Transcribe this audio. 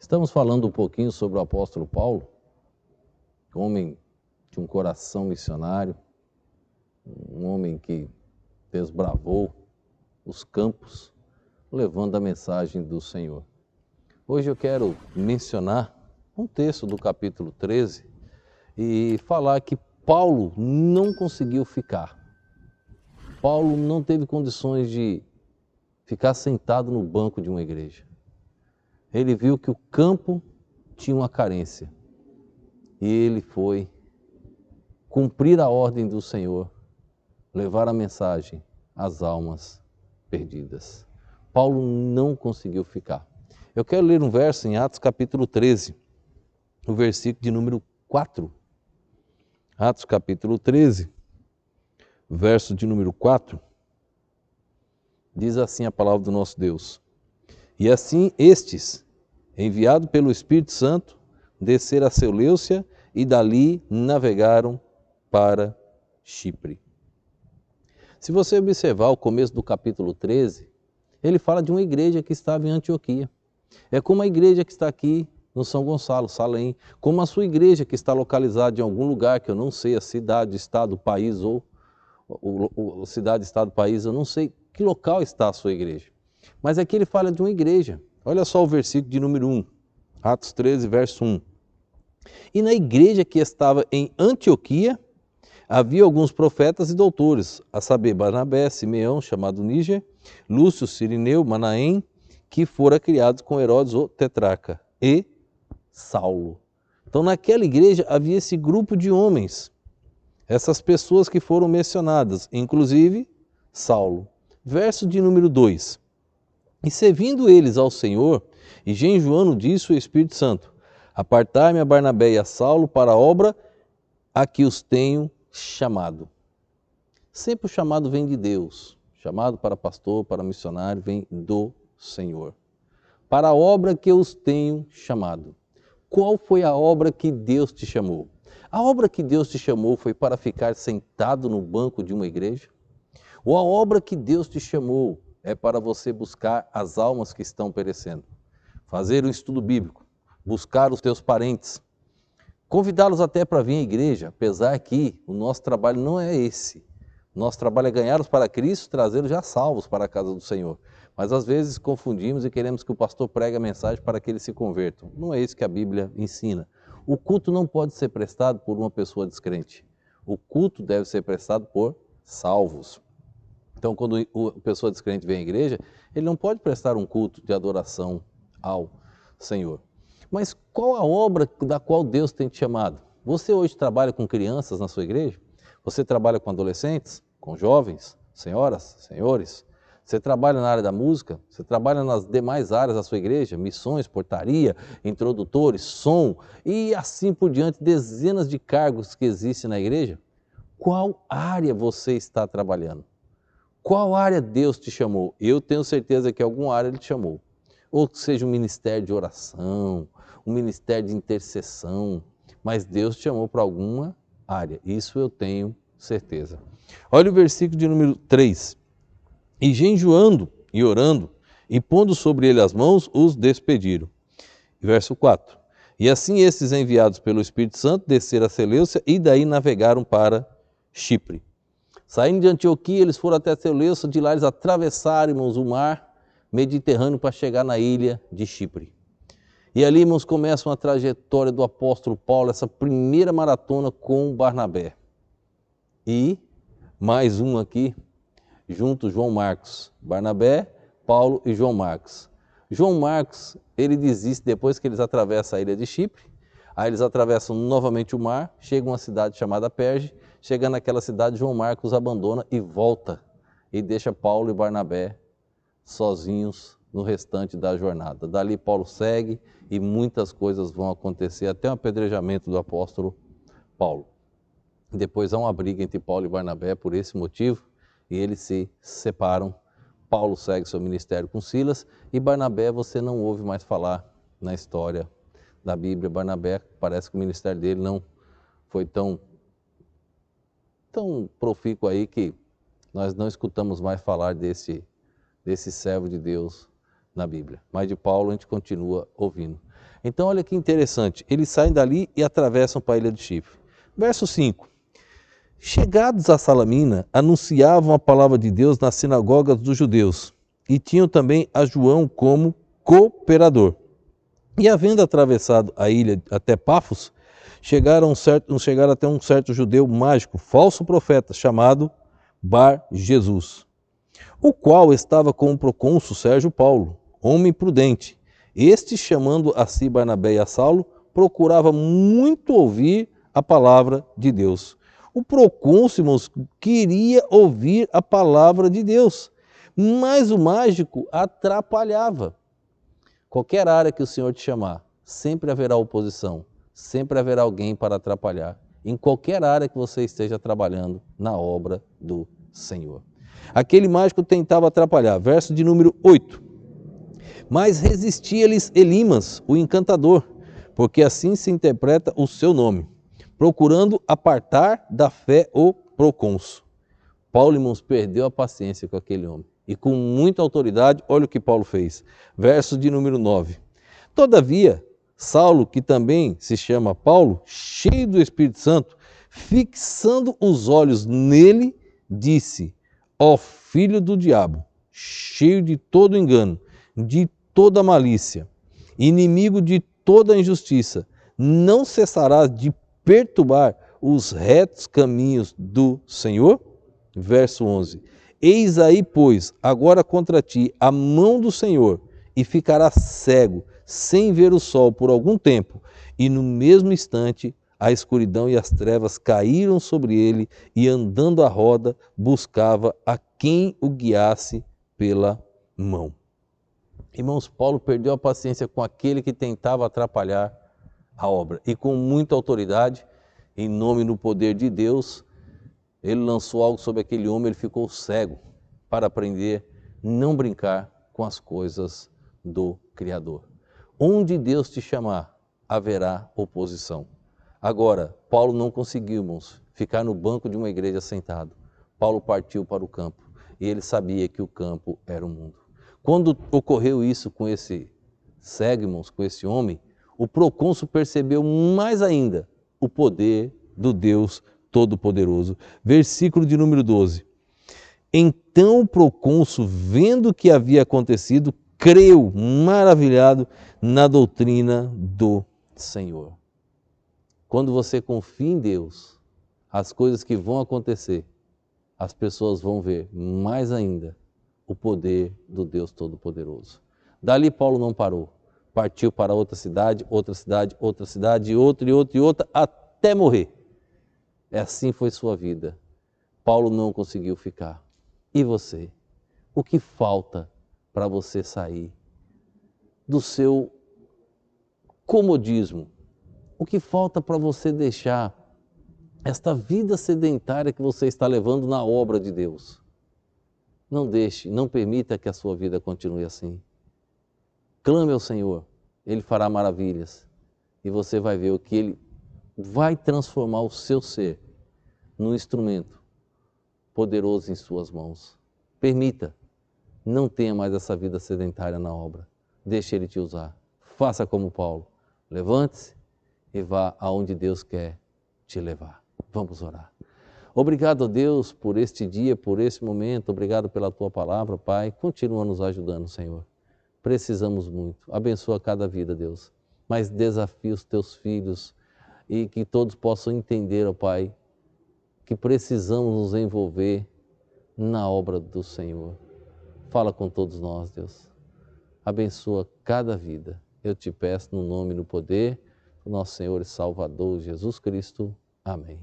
Estamos falando um pouquinho sobre o apóstolo Paulo, homem de um coração missionário, um homem que desbravou os campos, levando a mensagem do Senhor. Hoje eu quero mencionar um texto do capítulo 13 e falar que Paulo não conseguiu ficar. Paulo não teve condições de ficar sentado no banco de uma igreja. Ele viu que o campo tinha uma carência e ele foi cumprir a ordem do Senhor, levar a mensagem às almas perdidas. Paulo não conseguiu ficar. Eu quero ler um verso em Atos capítulo 13, o versículo de número 4. Atos capítulo 13, verso de número 4, diz assim a palavra do nosso Deus. E assim estes, enviados pelo Espírito Santo, desceram a Seleucia e dali navegaram para Chipre. Se você observar o começo do capítulo 13, ele fala de uma igreja que estava em Antioquia. É como a igreja que está aqui no São Gonçalo, Salém, como a sua igreja que está localizada em algum lugar, que eu não sei a cidade, estado, país ou cidade, estado, país, eu não sei que local está a sua igreja. Mas aqui ele fala de uma igreja. Olha só o versículo de número 1, Atos 13, verso 1. E na igreja que estava em Antioquia, havia alguns profetas e doutores, a saber, Barnabé, Simeão, chamado Níger, Lúcio, Cirineu, Manaém, que fora criados com Herodes, o tetrarca, e Saulo. Então naquela igreja havia esse grupo de homens, essas pessoas que foram mencionadas, inclusive Saulo. Verso de número 2. E servindo eles ao Senhor, e jejuando disso o Espírito Santo, apartai-me a Barnabé e a Saulo para a obra a que os tenho chamado. Sempre o chamado vem de Deus. Chamado para pastor, para missionário, vem do Senhor. Para a obra que eu os tenho chamado. Qual foi a obra que Deus te chamou? A obra que Deus te chamou foi para ficar sentado no banco de uma igreja? Ou a obra que Deus te chamou é para você buscar as almas que estão perecendo? Fazer um estudo bíblico, buscar os teus parentes, convidá-los até para vir à igreja, apesar que o nosso trabalho não é esse. Nosso trabalho é ganhá-los para Cristo, trazê-los já salvos para a casa do Senhor. Mas às vezes confundimos e queremos que o pastor pregue a mensagem para que eles se convertam. Não é isso que a Bíblia ensina. O culto não pode ser prestado por uma pessoa descrente. O culto deve ser prestado por salvos. Então, quando a pessoa descrente vem à igreja, ele não pode prestar um culto de adoração ao Senhor. Mas qual a obra da qual Deus tem te chamado? Você hoje trabalha com crianças na sua igreja? Você trabalha com adolescentes? Com jovens? Senhoras? Senhores? Você trabalha na área da música? Você trabalha nas demais áreas da sua igreja? Missões, portaria, introdutores, som e assim por diante, dezenas de cargos que existem na igreja? Qual área você está trabalhando? Qual área Deus te chamou? Eu tenho certeza que alguma área Ele te chamou. Ou que seja um ministério de oração, um ministério de intercessão, mas Deus te chamou para alguma área. Isso eu tenho certeza. Olha o versículo de número 3. E jejuando e orando, e pondo sobre ele as mãos, os despediram. Verso 4. E assim esses enviados pelo Espírito Santo desceram a Seleucia e daí navegaram para Chipre. Saindo de Antioquia, eles foram até Seleucia, de lá eles atravessaram, irmãos, o mar Mediterrâneo para chegar na ilha de Chipre. E ali, irmãos, começa uma trajetória do apóstolo Paulo, essa primeira maratona com Barnabé. E mais um aqui, junto João Marcos. Barnabé, Paulo e João Marcos. João Marcos, ele desiste depois que eles atravessam a ilha de Chipre. Aí eles atravessam novamente o mar, chegam a uma cidade chamada Perge. Chegando naquela cidade, João Marcos abandona e volta. E deixa Paulo e Barnabé sozinhos no restante da jornada. Dali Paulo segue e muitas coisas vão acontecer, até o apedrejamento do apóstolo Paulo. Depois há uma briga entre Paulo e Barnabé por esse motivo e eles se separam. Paulo segue seu ministério com Silas e Barnabé você não ouve mais falar na história da Bíblia. Barnabé, parece que o ministério dele não foi tão profícuo aí que nós não escutamos mais falar desse servo de Deus na Bíblia. Mas de Paulo a gente continua ouvindo. Então olha que interessante, eles saem dali e atravessam para a ilha de Chipre. Verso 5. Chegados a Salamina, anunciavam a palavra de Deus nas sinagogas dos judeus e tinham também a João como cooperador. E havendo atravessado a ilha até Pafos, chegaram até um certo judeu mágico, falso profeta, chamado Bar Jesus, o qual estava com o procônsul Sérgio Paulo, homem prudente. Este, chamando a si Barnabé e a Saulo, procurava muito ouvir a palavra de Deus. O procônsul, irmãos, queria ouvir a palavra de Deus, mas o mágico atrapalhava. Qualquer área que o Senhor te chamar, sempre haverá oposição, sempre haverá alguém para atrapalhar, em qualquer área que você esteja trabalhando na obra do Senhor. Aquele mágico tentava atrapalhar, verso de número 8. Mas resistia-lhes Elimas, o encantador, porque assim se interpreta o seu nome, procurando apartar da fé o procônsul. Paulo, irmãos, perdeu a paciência com aquele homem. E com muita autoridade, olha o que Paulo fez. Verso de número 9. Todavia, Saulo, que também se chama Paulo, cheio do Espírito Santo, fixando os olhos nele, disse: ó filho do diabo, cheio de todo engano, de toda malícia, inimigo de toda injustiça, não cessarás de perturbar os retos caminhos do Senhor? Verso 11. Eis aí, pois, agora contra ti a mão do Senhor, e ficarás cego, sem ver o sol por algum tempo. E no mesmo instante a escuridão e as trevas caíram sobre ele, e andando à roda buscava a quem o guiasse pela mão. Irmãos, Paulo perdeu a paciência com aquele que tentava atrapalhar a obra. E com muita autoridade, em nome e no poder de Deus, ele lançou algo sobre aquele homem, ele ficou cego para aprender a não brincar com as coisas do Criador. Onde Deus te chamar, haverá oposição. Agora, Paulo não conseguiu, irmãos, ficar no banco de uma igreja sentado. Paulo partiu para o campo e ele sabia que o campo era o mundo. Quando ocorreu isso com esse cego, irmãos, com esse homem, o procônsul percebeu mais ainda o poder do Deus Todo-Poderoso. Versículo de número 12. Então o procônsul, vendo o que havia acontecido, creu, maravilhado, na doutrina do Senhor. Quando você confia em Deus, as coisas que vão acontecer, as pessoas vão ver mais ainda o poder do Deus Todo-Poderoso. Dali Paulo não parou. Partiu para outra cidade, outra cidade, outra cidade, outra e outra e outra, até morrer. Assim foi sua vida. Paulo não conseguiu ficar. E você? O que falta para você sair do seu comodismo? O que falta para você deixar esta vida sedentária que você está levando na obra de Deus? Não deixe, não permita que a sua vida continue assim. Clame ao Senhor, Ele fará maravilhas. E você vai ver o que Ele vai transformar o seu ser num instrumento poderoso em suas mãos. Permita, não tenha mais essa vida sedentária na obra. Deixe Ele te usar. Faça como Paulo. Levante-se e vá aonde Deus quer te levar. Vamos orar. Obrigado a Deus por este dia, por esse momento. Obrigado pela Tua palavra, Pai. Continua nos ajudando, Senhor. Precisamos muito. Abençoa cada vida, Deus. Mas desafia os Teus filhos e que todos possam entender, ó Pai, que precisamos nos envolver na obra do Senhor. Fala com todos nós, Deus. Abençoa cada vida. Eu te peço no nome e no poder do nosso Senhor e Salvador Jesus Cristo. Amém.